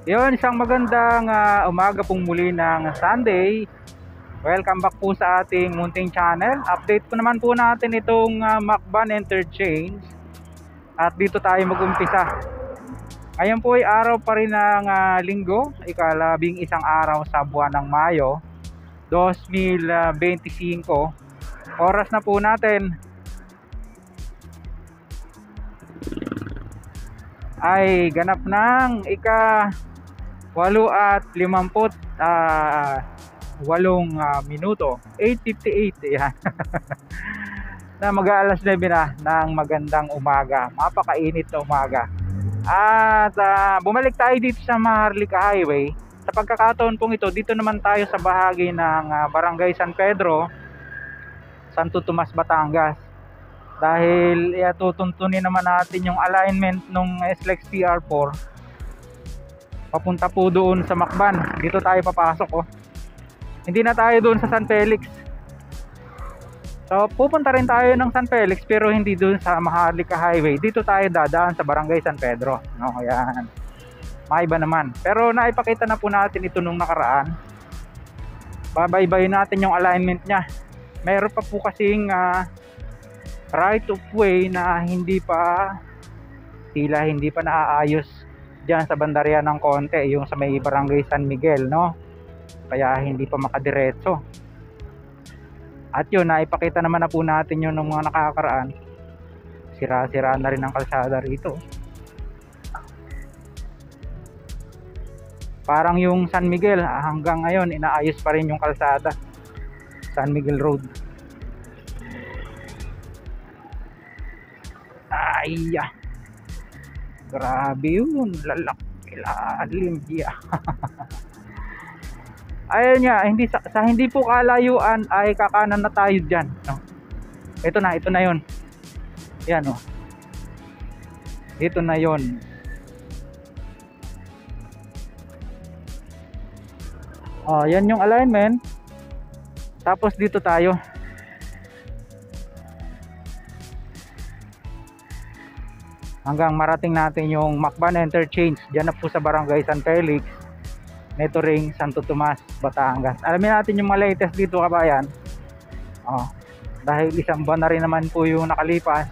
Yun, isang magandang umaga pong muli ng Sunday. Welcome back po sa ating munting channel. Update po naman po natin itong Macban Interchange. At dito tayo mag-umpisa. Ngayon po ay araw pa rin ng linggo, ikalabing isang araw sa buwan ng Mayo 2025. Oras na po natin ay ganap ng ika-8:58 minuto, 8:58 yan. Na mag-aalas 9 na ng magandang umaga, mapakainit na umaga. At bumalik tayo dito sa Maharlika Highway. Sa pagkakataon pong ito, dito naman tayo sa bahagi ng Barangay San Pedro, Santo Tomas, Batangas. Dahil tutuntunin naman natin yung alignment ng SLEX PR4 papunta po doon sa Macban. Dito tayo papasok Hindi na tayo doon sa San Felix. So pupunta rin tayo ng San Felix pero hindi doon sa Maharlika Highway. Dito tayo dadaan sa Barangay San Pedro. No, ayan. Maiba naman. Pero naipakita na po natin ito nung nakaraan. Babaybayin natin yung alignment niya. Meron pa po kasing right of way na hindi pa naaayos dyan sa bandarya ng konti, yung sa may Barangay San Miguel, no? Kaya hindi pa makadiretso. At yun, naipakita naman na po natin yun ng mga nakakaraan. Sira-sira na rin ang kalsada rito. Parang yung San Miguel, hanggang ngayon inaayos pa rin yung kalsada, San Miguel Road. Ay, grabe yun, lalaki, lalim diya. Ayun nga, hindi po kalayuan ay kakanan na tayo dyan, no? Ito na yun. Yan, dito na yun. Yan yung alignment. Tapos dito tayo. Hanggang marating natin yung Macban Interchange. Diyan na po sa Barangay San Felix, Neto Ring, Santo Tomas, Batangas. Alamin natin yung mga latest dito, kabayan. Dahil isang buwan na rin naman po yung nakalipas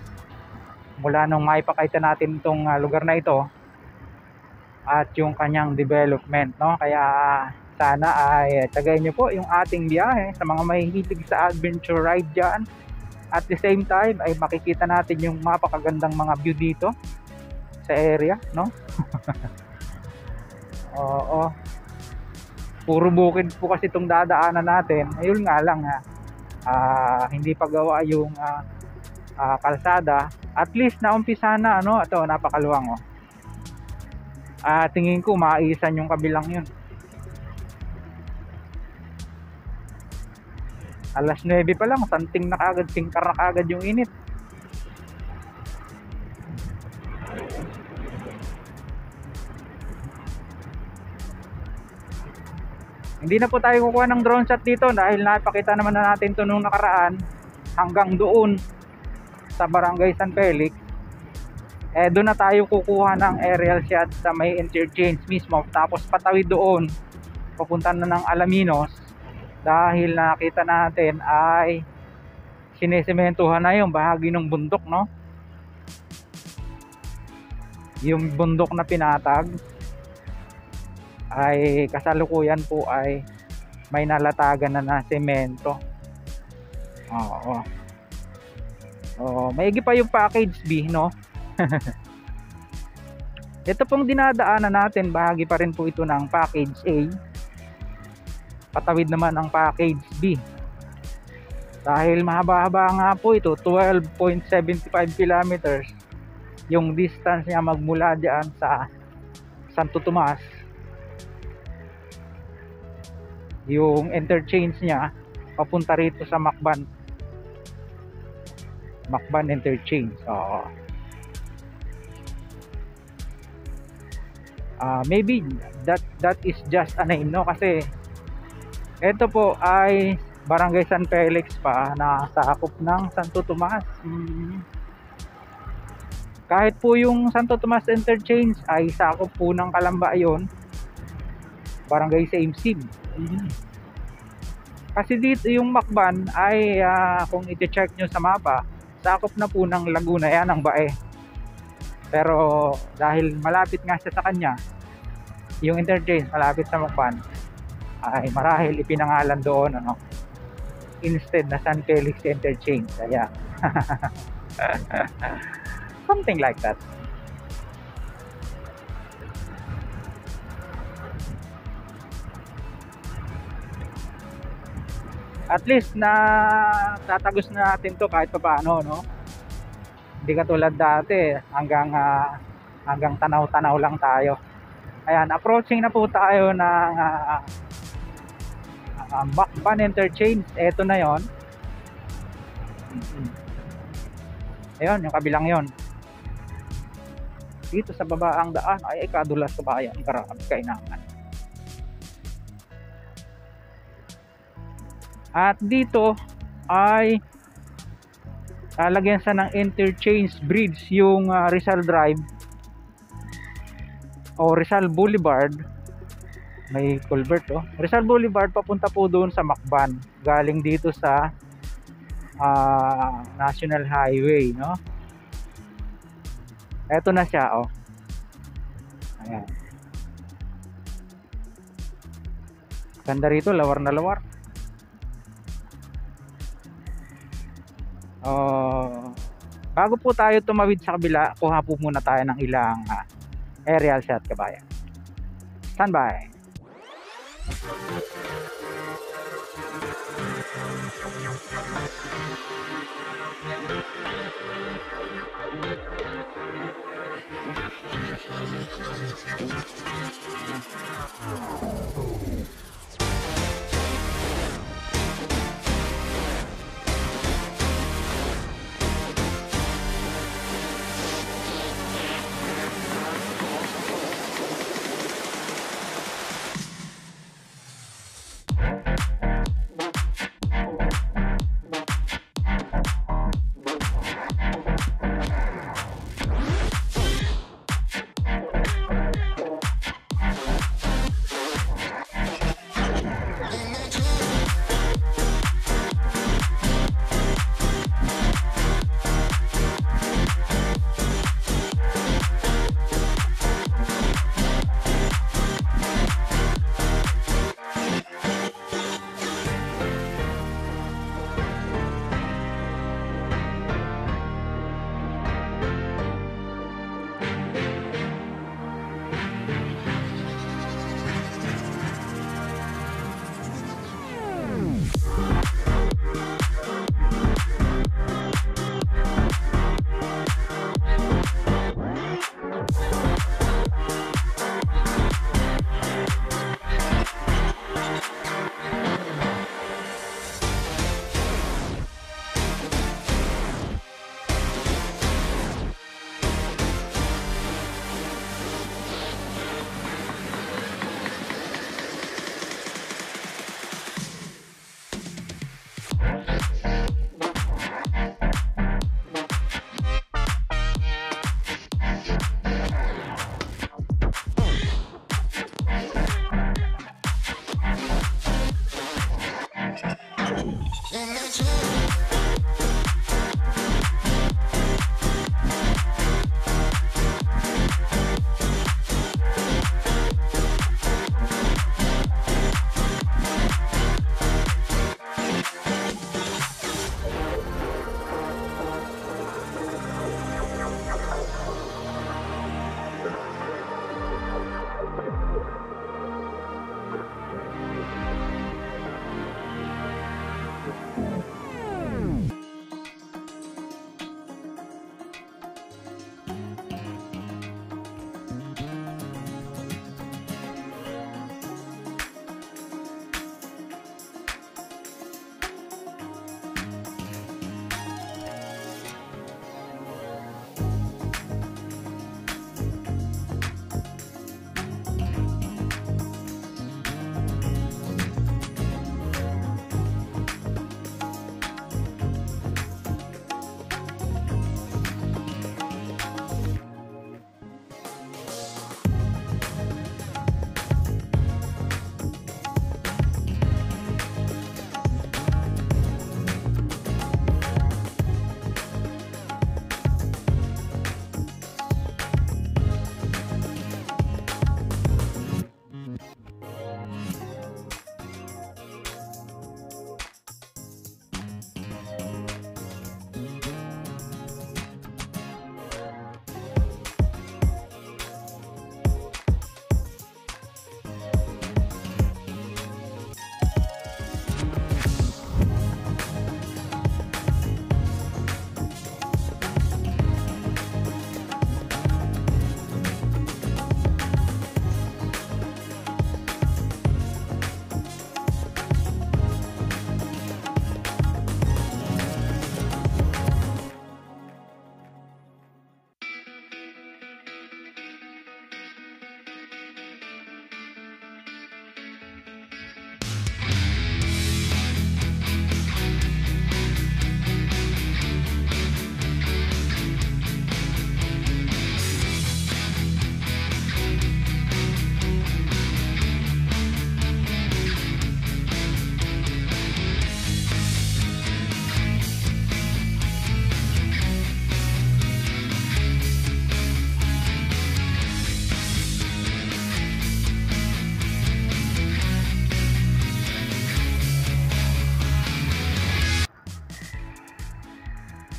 mula nung maipakita natin itong lugar na ito at yung kanyang development, no? Kaya sana ay tagayin nyo po yung ating biyahe sa mga mahihilig sa adventure ride dyan. At the same time ay makikita natin yung mapakagandang mga view dito sa area, no? Oo. Puro bukid po kasi itong dadaanan natin. Ayun nga lang hindi pa gawa yung kalsada. At least naumpisa na, ito napakaluwang tingin ko maisan yung kabilang yun. Alas 9 pa lang, santing na kagad, singkar na kagad yung init. Hindi na po tayo kukuha ng drone shot dito dahil napakita naman na natin ito nung nakaraan hanggang doon sa Barangay San Felix. Doon na tayo kukuha ng aerial shot sa may interchange mismo. Tapos patawid doon, papunta na ng Alaminos. Dahil nakita natin ay sinesimentuhan na yung bahagi ng bundok, no? Yung bundok na pinatag ay kasalukuyan po ay may nalatagan na semento. Maigi pa yung package B, no? Ito pong dinadaanan natin, bahagi pa rin po ito ng package A. Patawid naman ang package B. Dahil mahaba-haba nga po ito, 12.75 kilometers yung distance niya magmula diyan sa Santo Tomas. Yung interchange niya papunta rito sa Macban Interchange. Maybe that is just a name, no? Kasi ito po ay Barangay San Felix pa na sakop ng Santo Tomas. Kahit po yung Santo Tomas Interchange ay sakop po ng Calamba yun, Barangay Same Sim. Kasi dito yung Macban ay kung i-check nyo sa mapa, sakop na po ng Laguna yan ang Bae. Pero dahil malapit nga siya sa kanya, yung interchange malapit sa Macban, ay marahil ipinangalan doon instead na San Felix Interchange. Kaya something like that. At least na tatagos na natin to kahit paano, no? Hindi katulad dati hanggang tanaw-tanaw lang tayo. Ayan, approaching na po tayo ng Macban Interchange. Ito na yon. Ayun, yung kabilang yon. Dito sa baba ang daan ay kadulas sa bayan. Grabe kainangan. At dito ay lalagyan sa ng interchange bridge yung Rizal Drive o Rizal Boulevard. May culvert Rizal Boulevard papunta po doon sa Macban, galing dito sa National Highway, no? Eto na siya, ayan, ganda rito, lawar na lawar. Bago po tayo tumawid sa kabila, kuha po muna tayo ng ilang aerial shot, kabayan. Standby.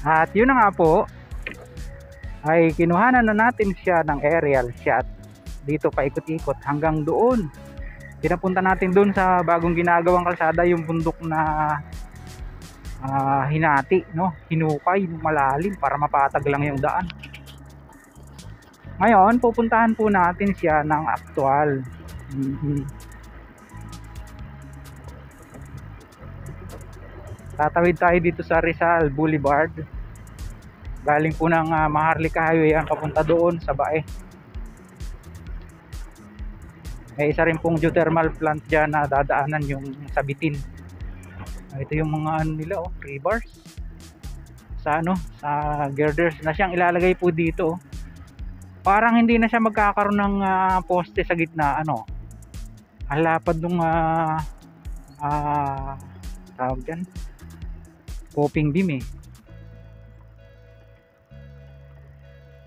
At yun na nga po, ay kinuhanan na natin siya ng aerial shot. Dito paikot-ikot hanggang doon. Pinapunta natin doon sa bagong ginagawang kalsada, yung bundok na hinati, no? Hinukay malalim para mapatag lang yung daan. Ngayon, pupuntahan po natin siya ng aktual. Tatawid tayo dito sa Rizal Boulevard. Galing po ng Maharlika Highway yan papunta doon sa Bae. May isa rin pong geothermal plant dyan na dadaanan yung Sabitin. Ito yung mga ano nila, oh, rebars sa ano, sa girders na siyang ilalagay po dito. Parang hindi na siya magkakaroon ng poste sa gitna, ano. Ang lapad nung tawag dyan, coping beam eh.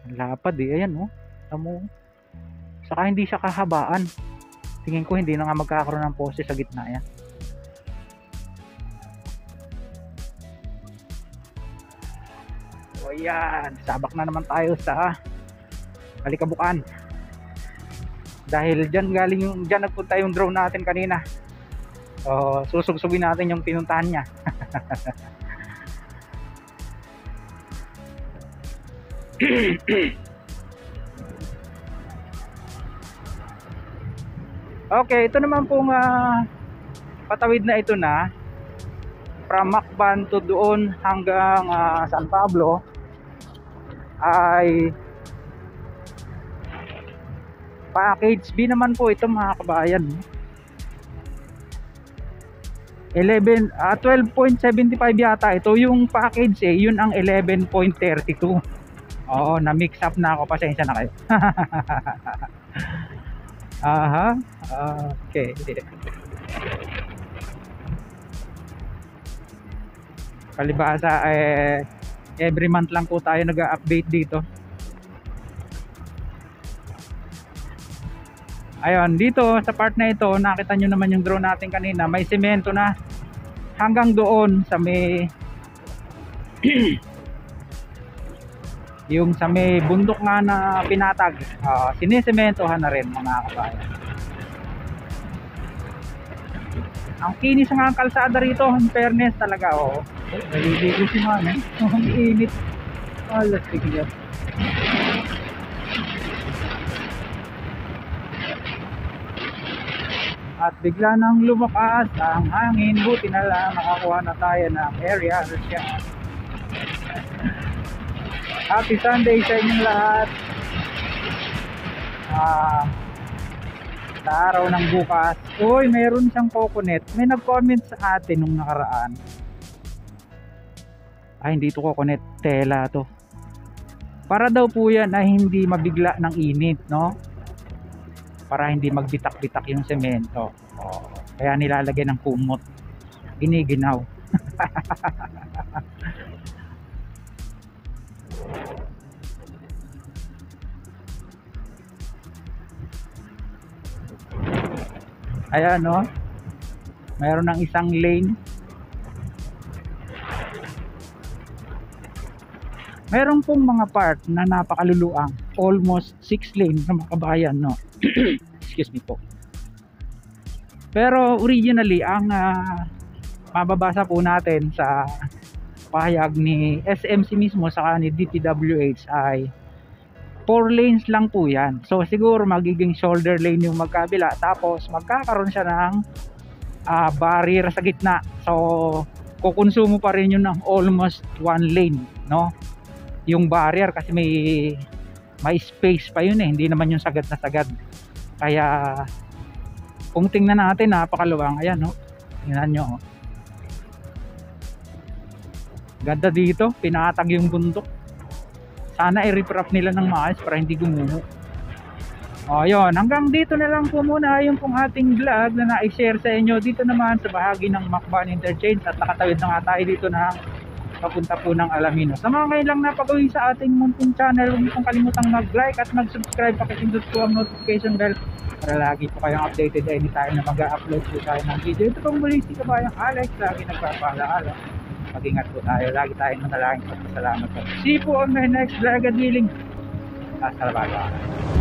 Ang lapad eh, ayan oh. Tamo. Saka hindi siya kahabaan. Tingin ko hindi na nga magkakaroon ng poste sa gitna yan. O yan, sabak na naman tayo sa Halikabukan. Dahil dyan galing yung, dyan nagpunta yung drone natin kanina. So susugsugin natin yung pinuntahan niya. Okay, ito naman pong patawid na ito na from Macban to doon hanggang San Pablo ay package B naman po ito mga kabayan. 12.75 yata ito yung package eh, yun ang 11.32. Oo, na mix up na ako, pasensya na kayo. Aha, okay. Palibasa every month lang po tayo nag-update dito. Ayun, dito sa part na ito, nakita nyo naman yung drone natin kanina, may semento na hanggang doon sa may yung sa may bundok nga na pinatag. Sinisementohan na rin mga kabayan. Ang kinis nga ang kalsada rito, in fairness talaga. Naliligo si mami. Ang init. Alas, sige. At bigla nang lumakas ang hangin, buti na lang nakakuha na tayo ng area. Happy Sunday sa inyong lahat. Sa araw ng bukas. Uy, mayroon siyang coconut. May nag-comment sa atin nung nakaraan. Ay, hindi ito coconut, tela to. Para daw po yan ay hindi mabigla ng init, no? Para hindi magbitak-bitak yung semento. Kaya nilalagay ng kumot. Giniginaw. Ayan, no? Mayroon ng isang lane. Meron pong mga part na napakaluluang, almost 6 lane sa mga kabayan, no? Excuse me po. Pero originally ang mababasa po natin sa pahayag ni SMC mismo saka ni DPWH ay 4 lanes lang po yan. So siguro magiging shoulder lane yung magkabila, tapos magkakaroon siya ng barrier sa gitna. So kukonsumo pa rin yun ng almost 1 lane, no? Yung barrier kasi may space pa yun eh, hindi naman yung sagad na sagad. Kaya kung tingnan natin, napakaluwang. Ayan, no? Tingnan nyo, oh. Ganda dito, pinatag yung bundok. Sana i-reprop nila ng maayos para hindi gumuho. O yun, hanggang dito na lang po muna yung pong ating vlog na na-share sa inyo dito naman sa bahagi ng Macban Interchange. At nakatawid na nga tayo dito na papunta po ng Alaminos. Sa mga ngayon lang napag-uwi sa ating munting channel, huwag niyong kalimutang mag-like at mag-subscribe, pakipindot po ang notification bell para lagi po kayong updated anytime na mag-upload po tayo ng video. Ito pong muli si Kabayang Alex, lagi nagpapaalaala. Mag-ingat po tayo. Lagi tayong manalangin. Salamat po. See you po on my next vlog at healing. Hasta la